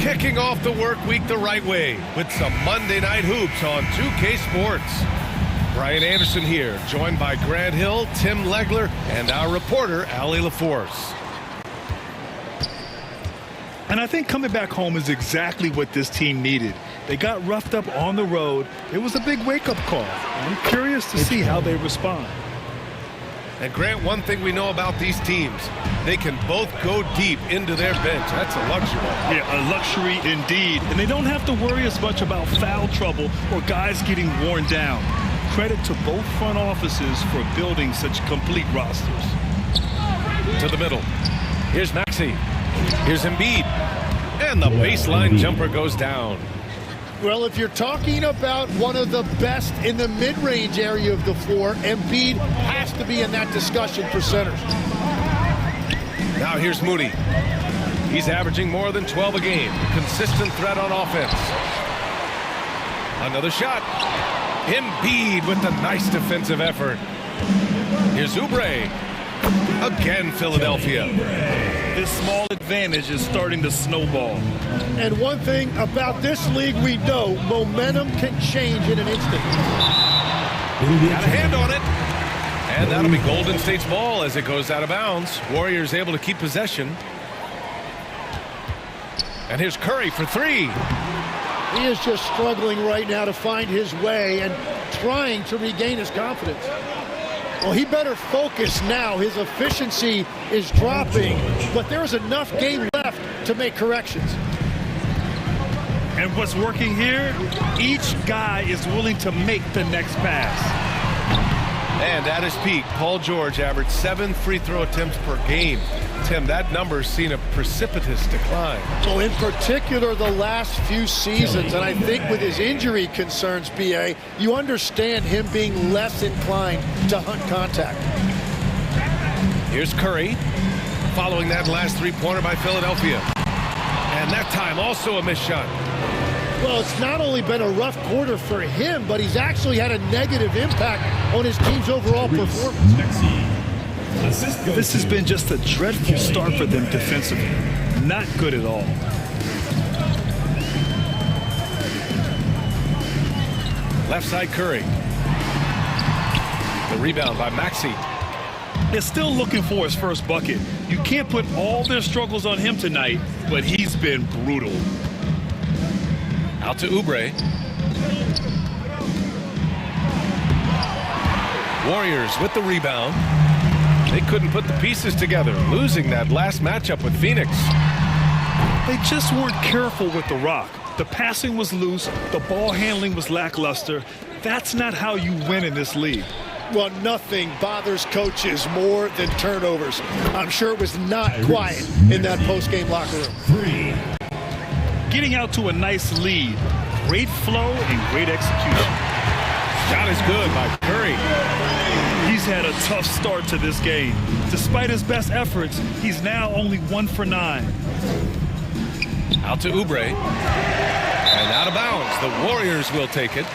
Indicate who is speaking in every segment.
Speaker 1: Kicking off the work week the right way with some Monday Night Hoops on 2K Sports. Brian Anderson here, joined by Grant Hill, Tim Legler, and our reporter, Allie LaForce.
Speaker 2: And I think coming back home is exactly what this team needed. They got roughed up on the road. It was a big wake-up call. I'm curious to see how they respond.
Speaker 1: And Grant, one thing we know about these teams, they can both go deep into their bench. That's a luxury.
Speaker 2: Yeah, a luxury indeed. And they don't have to worry as much about foul trouble or guys getting worn down. Credit to both front offices for building such complete rosters.
Speaker 1: To the middle. Here's Maxey. Here's Embiid. And the baseline jumper goes down.
Speaker 3: Well, if you're talking about one of the best in the mid-range area of the floor, Embiid has to be in that discussion for centers.
Speaker 1: Now here's Moody. He's averaging more than 12 a game. Consistent threat on offense. Another shot. Embiid with the nice defensive effort. Here's Oubre. Again, Philadelphia.
Speaker 2: This small advantage is starting to snowball.
Speaker 3: And one thing about this league we know, momentum can change in an instant.
Speaker 1: Got a hand on it. And that'll be Golden State's ball as it goes out of bounds. Warriors able to keep possession. And here's Curry for three.
Speaker 3: He is just struggling right now to find his way and trying to regain his confidence. Well, he better focus now. His efficiency is dropping, but there is enough game left to make corrections.
Speaker 2: And what's working here, each guy is willing to make the next pass.
Speaker 1: And at his peak, Paul George averaged 7 free throw attempts per game. Tim, that number's seen a precipitous decline.
Speaker 3: Well, in particular, the last few seasons, and I think with his injury concerns, BA, you understand him being less inclined to hunt contact.
Speaker 1: Here's Curry, following that last three-pointer by Philadelphia. And that time, also a missed shot.
Speaker 3: Well, it's not only been a rough quarter for him, but he's actually had a negative impact on his team's overall performance.
Speaker 2: This has been just a dreadful start for them defensively. Not good at all.
Speaker 1: Left side Curry. The rebound by Maxey.
Speaker 2: They're still looking for his first bucket. You can't put all their struggles on him tonight, but he's been brutal.
Speaker 1: Out to Oubre. Warriors with the rebound. They couldn't put the pieces together, losing that last matchup with Phoenix.
Speaker 2: They just weren't careful with the rock. The passing was loose. The ball handling was lackluster. That's not how you win in this league.
Speaker 3: Well, nothing bothers coaches more than turnovers. I'm sure it was not quiet in that post-game locker room.
Speaker 2: Getting out to a nice lead. Great flow and great execution.
Speaker 1: Shot is good by Curry.
Speaker 2: He's had a tough start to this game. Despite his best efforts, he's now only 1 for 9.
Speaker 1: Out to Oubre. And out of bounds. The Warriors will take it.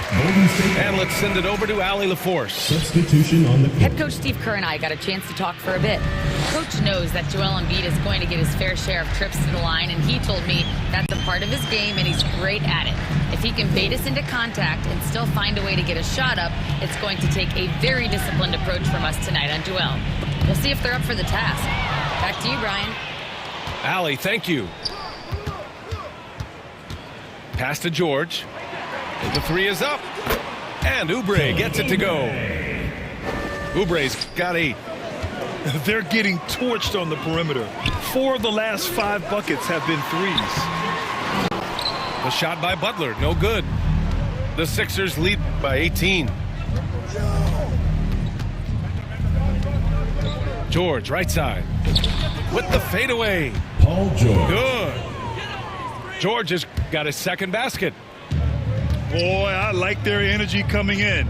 Speaker 1: And let's send it over to Allie LaForce.
Speaker 4: Substitution on the court.
Speaker 5: Head coach Steve Kerr and I got a chance to talk for a bit. Coach knows that Joel Embiid is going to get his fair share of trips to the line, and he told me that's a part of his game, and he's great at it. If he can bait us into contact and still find a way to get a shot up, it's going to take a very disciplined approach from us tonight on Joel. We'll see if they're up for the task. Back to you, Brian.
Speaker 1: Allie, thank you. Pass to George. The three is up. And Oubre gets it to go. Oubre's got 8.
Speaker 2: They're getting torched on the perimeter. 4 of the last 5 buckets have been threes.
Speaker 1: The shot by Butler, no good. The Sixers lead by 18. George, right side. With the fadeaway.
Speaker 4: Paul George.
Speaker 1: Good. George has got his second basket.
Speaker 2: Boy, I like their energy coming in.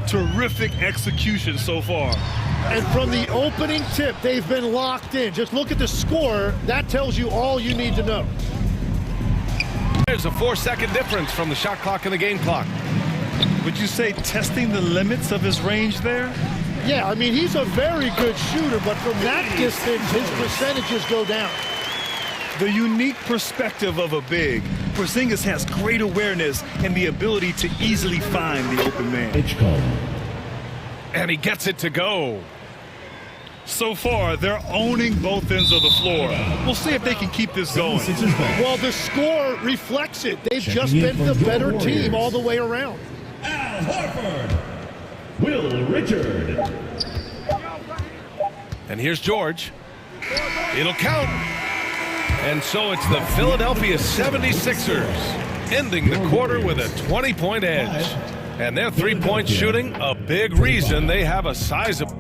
Speaker 2: Terrific execution so far.
Speaker 3: And from the opening tip, they've been locked in. Just look at the score. That tells you all you need to know.
Speaker 1: There's a 4-second difference from the shot clock and the game clock.
Speaker 2: Would you say testing the limits of his range there?
Speaker 3: Yeah, I mean, he's a very good shooter, but from that distance, his percentages go down.
Speaker 2: The unique perspective of a big. Porzingis has great awareness and the ability to easily find the open man.
Speaker 1: And he gets it to go.
Speaker 2: So far, they're owning both ends of the floor. We'll see if they can keep this going.
Speaker 3: Well, the score reflects it. They've just been the better team all the way around.
Speaker 4: Al Horford. Will Richard.
Speaker 1: And here's George. It'll count. And so it's the Philadelphia 76ers ending the quarter with a 20-point edge. And their three-point shooting, a big reason they have a sizable.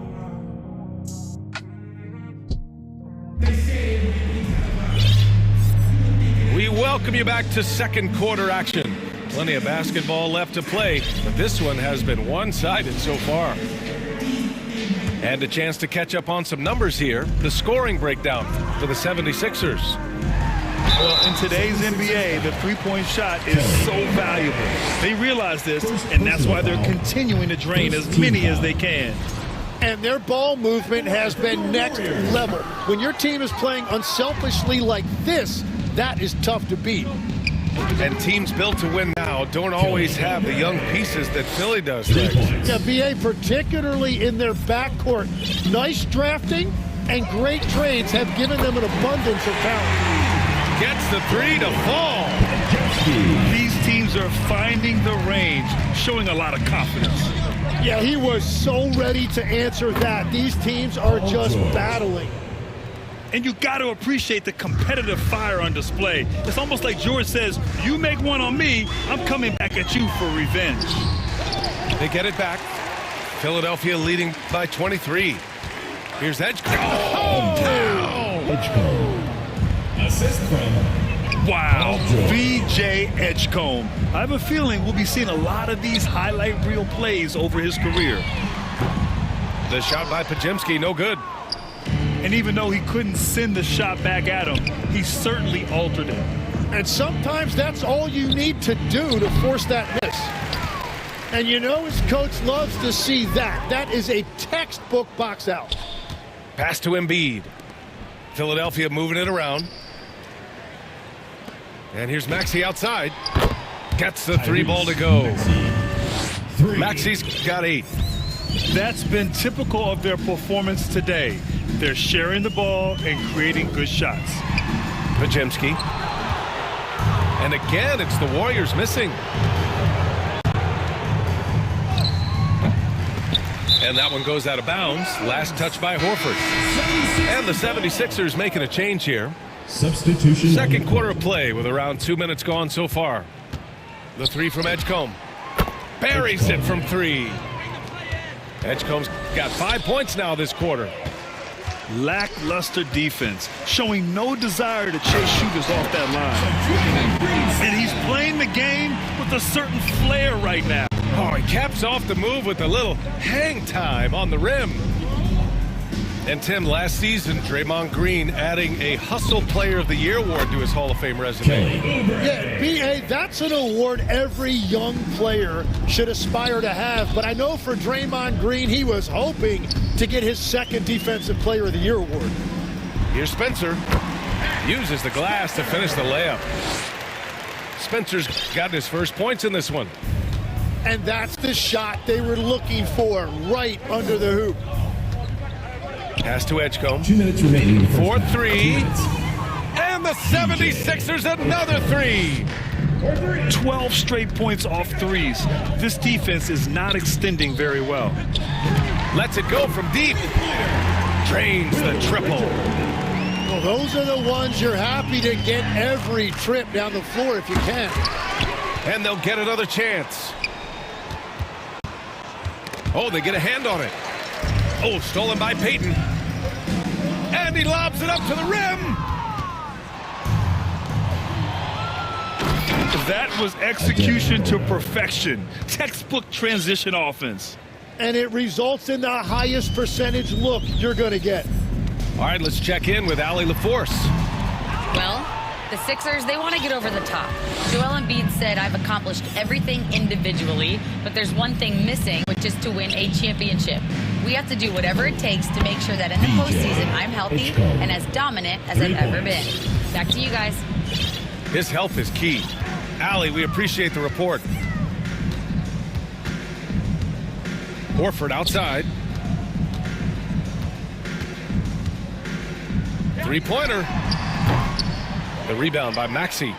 Speaker 1: We welcome you back to second quarter action. Plenty of basketball left to play, but this one has been one-sided so far. And a chance to catch up on some numbers here. The scoring breakdown for the 76ers.
Speaker 2: Well, in today's NBA, the three-point shot is so valuable. They realize this, and that's why they're continuing to drain as many as they can.
Speaker 3: And their ball movement has been next level. When your team is playing unselfishly like this, that is tough to beat.
Speaker 1: And teams built to win now don't always have the young pieces that Philly does.
Speaker 3: Yeah, BA, particularly in their backcourt. Nice drafting and great trades have given them an abundance of talent.
Speaker 1: Gets the three to fall.
Speaker 2: These teams are finding the range, showing a lot of confidence.
Speaker 3: Yeah, he was so ready to answer that. These teams are just battling.
Speaker 2: And you got to appreciate the competitive fire on display. It's almost like George says, you make one on me, I'm coming back at you for revenge.
Speaker 1: They get it back. Philadelphia leading by 23. Here's Edgecombe.
Speaker 4: Edgecombe. Assist from
Speaker 2: Wow, VJ Edgecombe. I have a feeling we'll be seeing a lot of these highlight reel plays over his career.
Speaker 1: The shot by Podziemski, no good.
Speaker 2: And even though he couldn't send the shot back at him, he certainly altered it.
Speaker 3: And sometimes that's all you need to do to force that miss. And you know his coach loves to see that. That is a textbook box out.
Speaker 1: Pass to Embiid. Philadelphia moving it around. And here's Maxey outside. Gets the three ball to go. Maxey's got 8.
Speaker 2: That's been typical of their performance today. They're sharing the ball and creating good shots.
Speaker 1: Podziemski. And again, it's the Warriors missing. And that one goes out of bounds. Last touch by Horford. And the 76ers making a change here.
Speaker 4: substitution.
Speaker 1: Second quarter of play with around 2 minutes gone so far. The three from Edgecombe. Buries it from 3. Edgecombe's got 5 points now this quarter.
Speaker 2: Lackluster defense, showing no desire to chase shooters off that line. And he's playing the game with a certain flair right now.
Speaker 1: Oh, he caps off the move with a little hang time on the rim. And Tim, last season, Draymond Green adding a Hustle Player of the Year award to his Hall of Fame resume.
Speaker 3: Yeah, B.A., that's an award every young player should aspire to have. But I know for Draymond Green, he was hoping to get his second Defensive Player of the Year award.
Speaker 1: Here's Spencer. Uses the glass to finish the layup. Spencer's gotten his first points in this one.
Speaker 3: And that's the shot they were looking for, right under the hoop.
Speaker 1: Pass to Edgecombe.
Speaker 4: 2 minutes remaining.
Speaker 1: 4-3. And the 76ers another 3.
Speaker 2: 12 straight points off threes. This defense is not extending very well.
Speaker 1: Lets it go from deep. Drains the triple.
Speaker 3: Well, those are the ones you're happy to get every trip down the floor if you can.
Speaker 1: And they'll get another chance. Oh, they get a hand on it. Oh, stolen by Payton. And he lobs it up to the rim.
Speaker 2: That was execution to perfection. Textbook transition offense.
Speaker 3: And it results in the highest percentage look you're going to get.
Speaker 1: All right, let's check in with Allie LaForce.
Speaker 5: Well, the Sixers, they want to get over the top. Joel Embiid said, I've accomplished everything individually, but there's one thing missing, which is to win a championship. We have to do whatever it takes to make sure that in the postseason I'm healthy and as dominant as I've ever been. Back to you guys.
Speaker 1: His health is key. Allie, we appreciate the report. Horford outside. Three-pointer. The rebound by Maxey.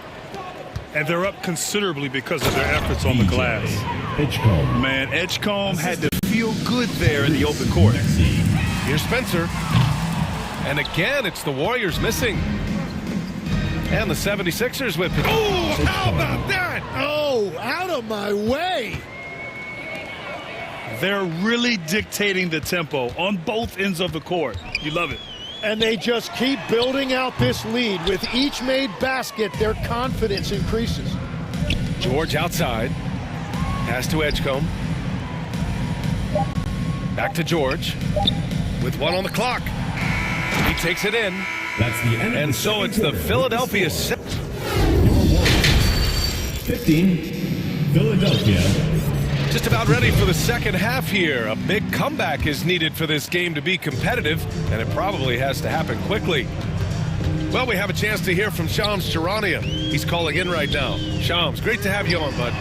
Speaker 2: And they're up considerably because of their efforts on the glass.
Speaker 4: Edgecombe.
Speaker 2: Man, Edgecombe had to feel good there in the open court.
Speaker 1: Here's Spencer. And again, it's the Warriors missing. And the 76ers with it. Oh, how about that?
Speaker 3: Oh, out of my way.
Speaker 2: They're really dictating the tempo on both ends of the court. You love it.
Speaker 3: And they just keep building out this lead. With each made basket, their confidence increases.
Speaker 1: George outside. Pass to Edgecombe. Back to George. With 1 on the clock. He takes it in.
Speaker 4: That's the end.
Speaker 1: And so it's the Philadelphia.
Speaker 4: 15, Philadelphia.
Speaker 1: Just about ready for the second half here. A big comeback is needed for this game to be competitive, and it probably has to happen quickly. Well, we have a chance to hear from Shams Charania. He's calling in right now. Shams, great to have you on, bud.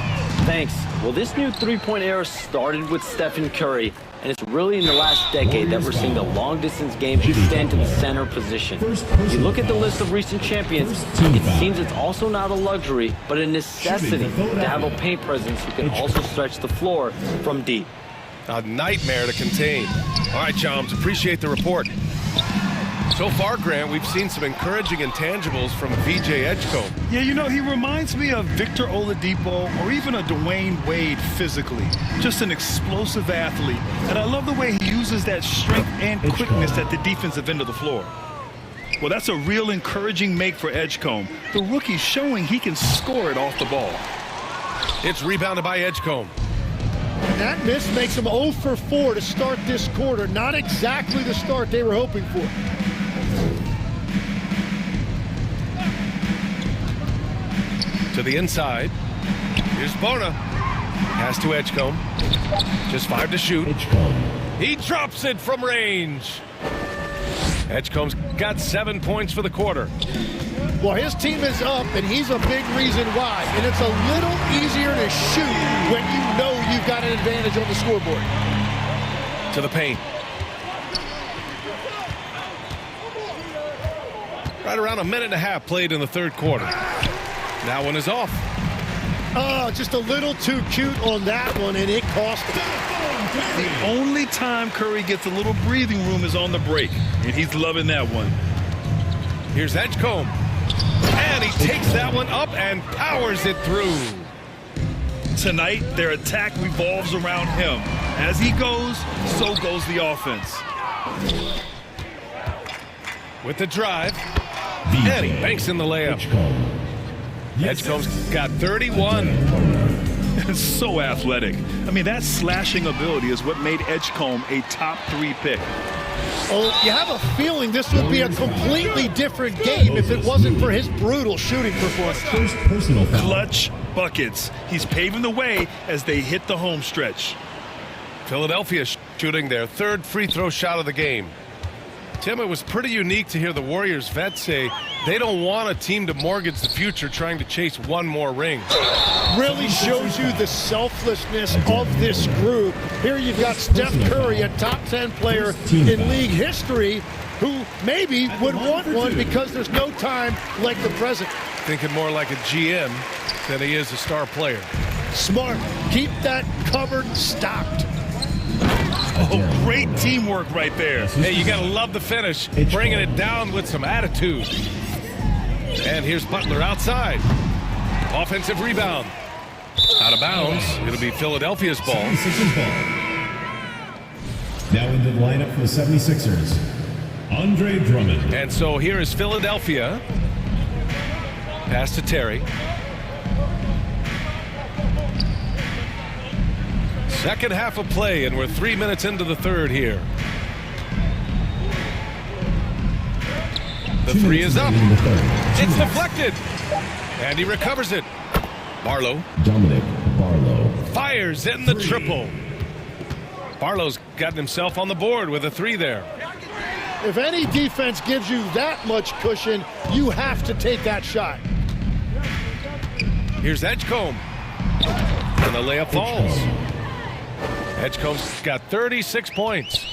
Speaker 6: Thanks. Well, this new three-point era started with Stephen Curry, and it's really in the last decade that we're seeing the long-distance game extend to the center position. If you look at the list of recent champions, it seems it's also not a luxury, but a necessity to have a paint presence who can also stretch the floor from deep.
Speaker 1: A nightmare to contain. All right, Shams, appreciate the report. So far, Grant, we've seen some encouraging intangibles from VJ Edgecombe.
Speaker 2: Yeah, you know, he reminds me of Victor Oladipo or even a Dwayne Wade physically. Just an explosive athlete. And I love the way he uses that strength and quickness at the defensive end of the floor. Well, that's a real encouraging make for Edgecombe. The rookie's showing he can score it off the ball.
Speaker 1: It's rebounded by Edgecombe.
Speaker 3: And that miss makes them 0 for 4 to start this quarter. Not exactly the start they were hoping for.
Speaker 1: To the inside. Here's Bona. Pass to Edgecombe. Just 5 to shoot. He drops it from range. Edgecombe's got 7 points for the quarter.
Speaker 3: Well, his team is up, and he's a big reason why. And it's a little easier to shoot when you know you've got an advantage on the scoreboard.
Speaker 1: To the paint. Right around a minute and a half played in the third quarter. That one is off.
Speaker 3: Oh, just a little too cute on that one, and it cost him.
Speaker 2: The only time Curry gets a little breathing room is on the break, and he's loving that one.
Speaker 1: Here's Edgecombe. And he takes that one up and powers it through.
Speaker 2: Tonight, their attack revolves around him. As he goes, so goes the offense.
Speaker 1: With the drive. And he banks in the layup. Edgecombe's got 31.
Speaker 2: So athletic. I mean, that slashing ability is what made Edgecombe a top 3 pick.
Speaker 3: Oh, you have a feeling this would be a completely different game if it wasn't for his brutal shooting performance.
Speaker 4: First personal foul.
Speaker 2: Clutch buckets. He's paving the way as they hit the home stretch.
Speaker 1: Philadelphia shooting their 3rd free throw shot of the game. Tim, it was pretty unique to hear the Warriors vets say they don't want a team to mortgage the future trying to chase one more ring.
Speaker 3: Really shows you the selflessness of this group. Here you've got Steph Curry, a top 10 player in league history, who maybe would want one because there's no time like the present.
Speaker 1: Thinking more like a GM than he is a star player.
Speaker 3: Smart. Keep that cupboard stocked.
Speaker 2: Oh, great teamwork right there.
Speaker 1: Hey, you got to love the finish, bringing it down with some attitude. And here's Butler outside. Offensive rebound. Out of bounds. It'll be Philadelphia's ball.
Speaker 4: 76ers ball. Now in the lineup for the 76ers, Andre Drummond.
Speaker 1: And so here is Philadelphia. Pass to Terry. Second half of play, and we're 3 minutes into the third here. The three is up. It's deflected. And he recovers it. Barlow.
Speaker 4: Dominic Barlow.
Speaker 1: Fires in the triple. Barlow's gotten himself on the board with a 3 there.
Speaker 3: If any defense gives you that much cushion, you have to take that shot.
Speaker 1: Here's Edgecombe. And the layup falls. Edgecombe's got 36 points.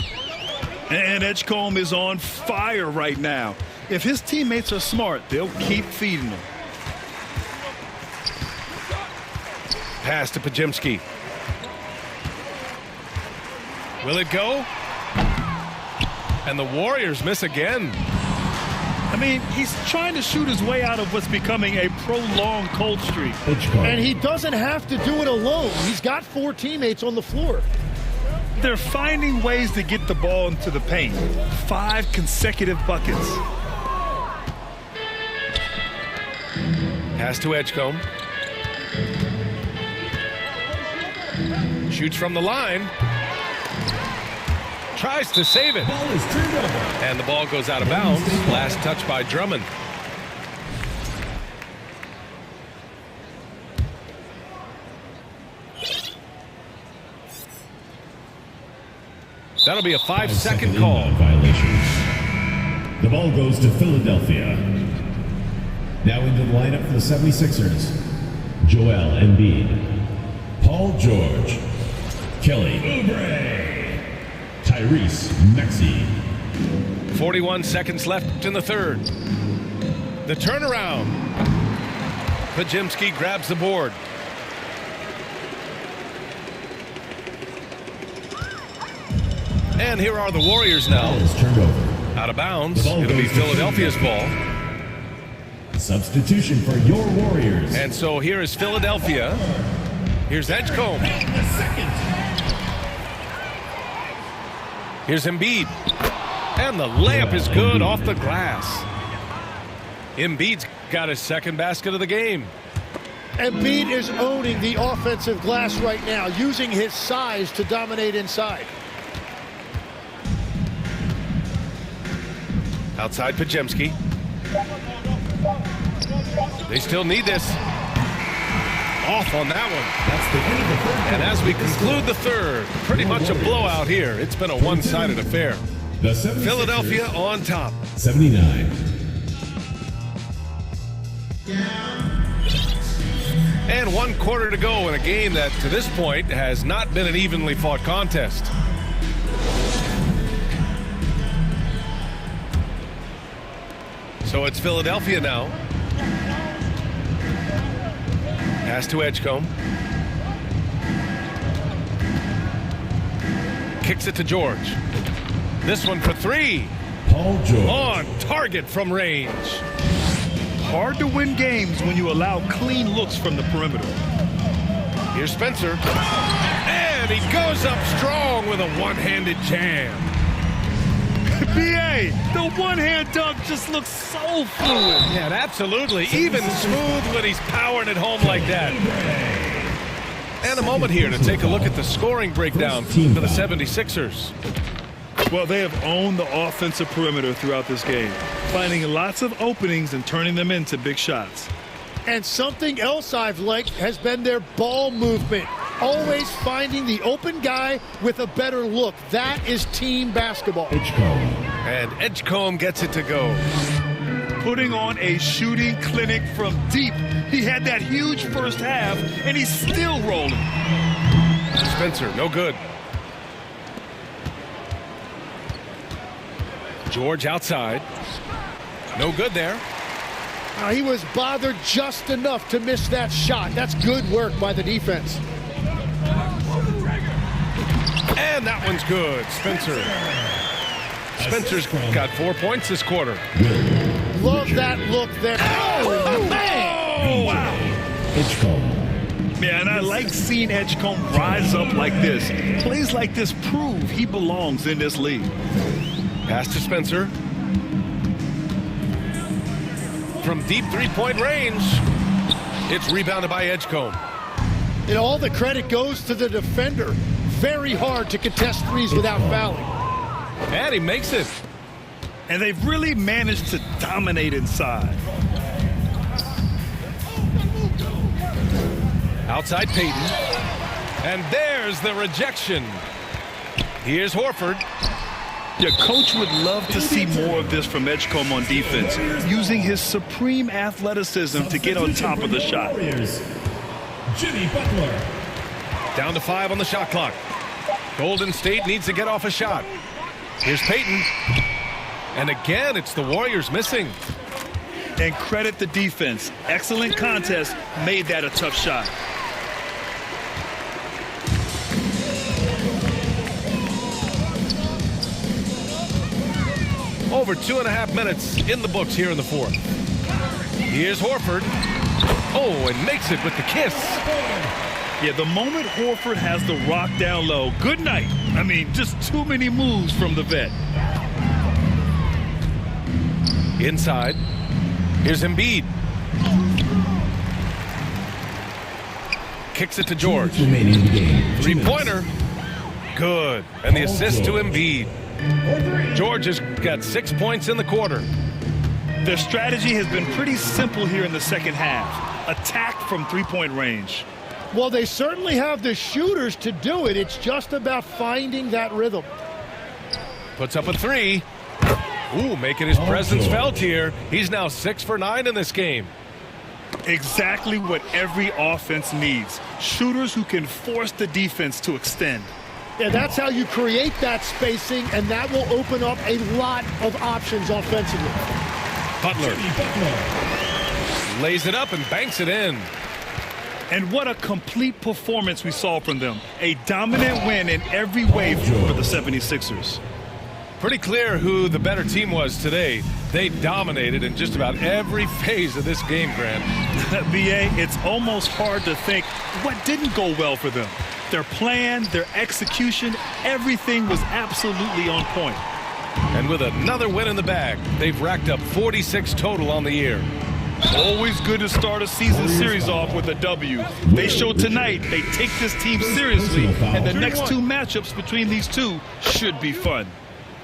Speaker 2: And Edgecombe is on fire right now. If his teammates are smart, they'll keep feeding him.
Speaker 1: Pass to Pajemski. Will it go? And the Warriors miss again.
Speaker 2: I mean, he's trying to shoot his way out of what's becoming a prolonged cold streak.
Speaker 3: And he doesn't have to do it alone. He's got 4 teammates on the floor.
Speaker 2: They're finding ways to get the ball into the paint. 5 consecutive buckets.
Speaker 1: Pass to Edgecombe. Shoots from the line. Tries to save it.
Speaker 4: Ball is turned over.
Speaker 1: And the ball goes out of bounds. Last touch by Drummond. That'll be a 5-second call.
Speaker 4: Violation. The ball goes to Philadelphia. Now into the lineup for the 76ers. Joel Embiid. Paul George. Kelly Oubre. Tyrese Maxey.
Speaker 1: 41 seconds left in the third. The turnaround. Pajemski grabs the board. And here are the Warriors now.
Speaker 4: Ball is turned over.
Speaker 1: Out of bounds. It'll be Philadelphia's ball.
Speaker 4: Substitution for your Warriors.
Speaker 1: And so here is Philadelphia. Here's Edgecombe. Here's Embiid. And the layup is good off the glass. Embiid's got his second basket of the game.
Speaker 3: Embiid is owning the offensive glass right now, using his size to dominate inside.
Speaker 1: Outside Pajemski. They still need this. Off on that one.
Speaker 4: That's the end of the third.
Speaker 1: And as we conclude the third, pretty much a blowout here. It's been a one-sided affair.
Speaker 4: The 76ers,
Speaker 1: Philadelphia on top.
Speaker 4: 79.
Speaker 1: And 1 quarter to go in a game that, to this point, has not been an evenly fought contest. So it's Philadelphia now. Pass to Edgecombe. Kicks it to George. This one for 3.
Speaker 4: Paul George.
Speaker 1: On target from range.
Speaker 2: Hard to win games when you allow clean looks from the perimeter.
Speaker 1: Here's Spencer. And he goes up strong with a one-handed jam.
Speaker 2: B.A., the one-hand dunk just looks so fluid.
Speaker 1: Yeah, absolutely. Even smooth when he's powering it home like that. And a moment here to take a look at the scoring breakdown for the 76ers.
Speaker 2: Well, they have owned the offensive perimeter throughout this game, finding lots of openings and turning them into big shots.
Speaker 3: And something else I've liked has been their ball movement. Always finding the open guy with a better look. That is team basketball.
Speaker 4: Edgecombe.
Speaker 1: And Edgecombe gets it to go.
Speaker 2: Putting on a shooting clinic from deep. He had that huge first half, and he's still rolling.
Speaker 1: Spencer, no good. George outside. No good there.
Speaker 3: He was bothered just enough to miss that shot. That's good work by the defense.
Speaker 1: And that one's good. Spencer's got 4 points this quarter.
Speaker 3: Love that look there. Oh, man!
Speaker 2: Oh, wow.
Speaker 4: Edgecombe.
Speaker 2: Yeah, and I like seeing Edgecombe rise up like this. Plays like this prove he belongs in this league.
Speaker 1: Pass to Spencer. From deep three-point range. It's rebounded by Edgecombe.
Speaker 3: And all the credit goes to the defender. Very hard to contest threes without fouling.
Speaker 1: And he makes it.
Speaker 2: And they've really managed to dominate inside.
Speaker 1: Outside Payton. And there's the rejection. Here's Horford.
Speaker 2: Your coach would love to see more of this from Edgecombe on defense, using his supreme athleticism to get on top of the shot.
Speaker 4: Jimmy Butler.
Speaker 1: Down to 5 on the shot clock. Golden State needs to get off a shot. Here's Payton. And again, it's the Warriors missing.
Speaker 2: And credit the defense. Excellent contest, made that a tough shot.
Speaker 1: Over 2.5 minutes in the books here in the fourth. Here's Horford. Oh, and makes it with the kiss.
Speaker 2: Yeah, the moment Horford has the rock down low, good night. I mean, just too many moves from the vet.
Speaker 1: Inside. Here's Embiid. Kicks it to George.
Speaker 4: Remaining in the game.
Speaker 1: Three-pointer. Good. And the assist to Embiid. George has got 6 points in the quarter.
Speaker 2: Their strategy has been pretty simple here in the second half. Attack from three-point range.
Speaker 3: Well, they certainly have the shooters to do it. It's just about finding that rhythm.
Speaker 1: Puts up a 3. Ooh, making his presence felt here. He's now 6 for 9 in this game.
Speaker 2: Exactly what every offense needs. Shooters who can force the defense to extend.
Speaker 3: Yeah, that's how you create that spacing, and that will open up a lot of options offensively.
Speaker 1: Butler lays it up and banks it in.
Speaker 2: And what a complete performance we saw from them. A dominant win in every way for the 76ers.
Speaker 1: Pretty clear who the better team was today. They dominated in just about every phase of this game, Grant.
Speaker 2: B.A., it's almost hard to think what didn't go well for them. Their plan, their execution, everything was absolutely on point.
Speaker 1: And with another win in the bag, they've racked up 46 total on the year.
Speaker 2: Always good to start a season series off with a W. They showed tonight they take this team seriously, and the next two matchups between these two should be fun.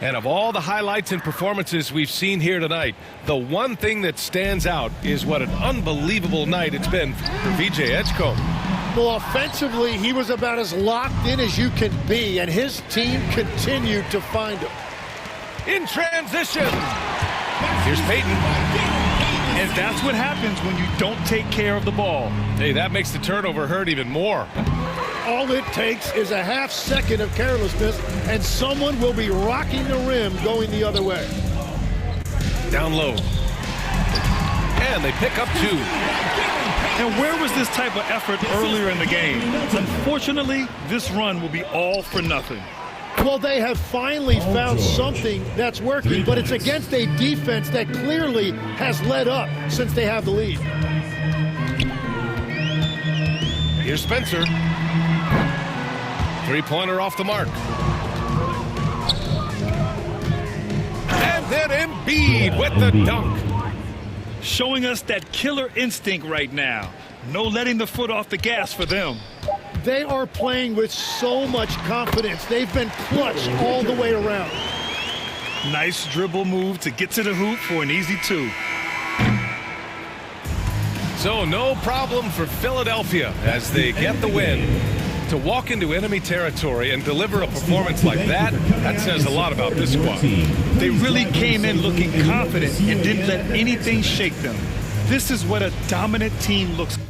Speaker 1: And of all the highlights and performances we've seen here tonight, the one thing that stands out is what an unbelievable night it's been for VJ Edgecombe.
Speaker 3: Well, offensively, he was about as locked in as you can be, and his team continued to find him.
Speaker 1: In transition. Here's Payton.
Speaker 2: And that's what happens when you don't take care of the ball.
Speaker 1: Hey, that makes the turnover hurt even more.
Speaker 3: All it takes is a half second of carelessness, and someone will be rocking the rim going the other way.
Speaker 1: Down low. And they pick up 2.
Speaker 2: And where was this type of effort earlier in the game? Unfortunately, this run will be all for nothing.
Speaker 3: Well, they have finally found something that's working, but it's against a defense that clearly has let up since they have the lead.
Speaker 1: Here's Spencer. Three-pointer off the mark. And then Embiid with the dunk.
Speaker 2: Showing us that killer instinct right now. No letting the foot off the gas for them.
Speaker 3: They are playing with so much confidence. They've been clutch all the way around.
Speaker 2: Nice dribble move to get to the hoop for an easy 2.
Speaker 1: So no problem for Philadelphia as they get the win. To walk into enemy territory and deliver a performance like that, that says a lot about this squad.
Speaker 2: They really came in looking confident and didn't let anything shake them. This is what a dominant team looks like.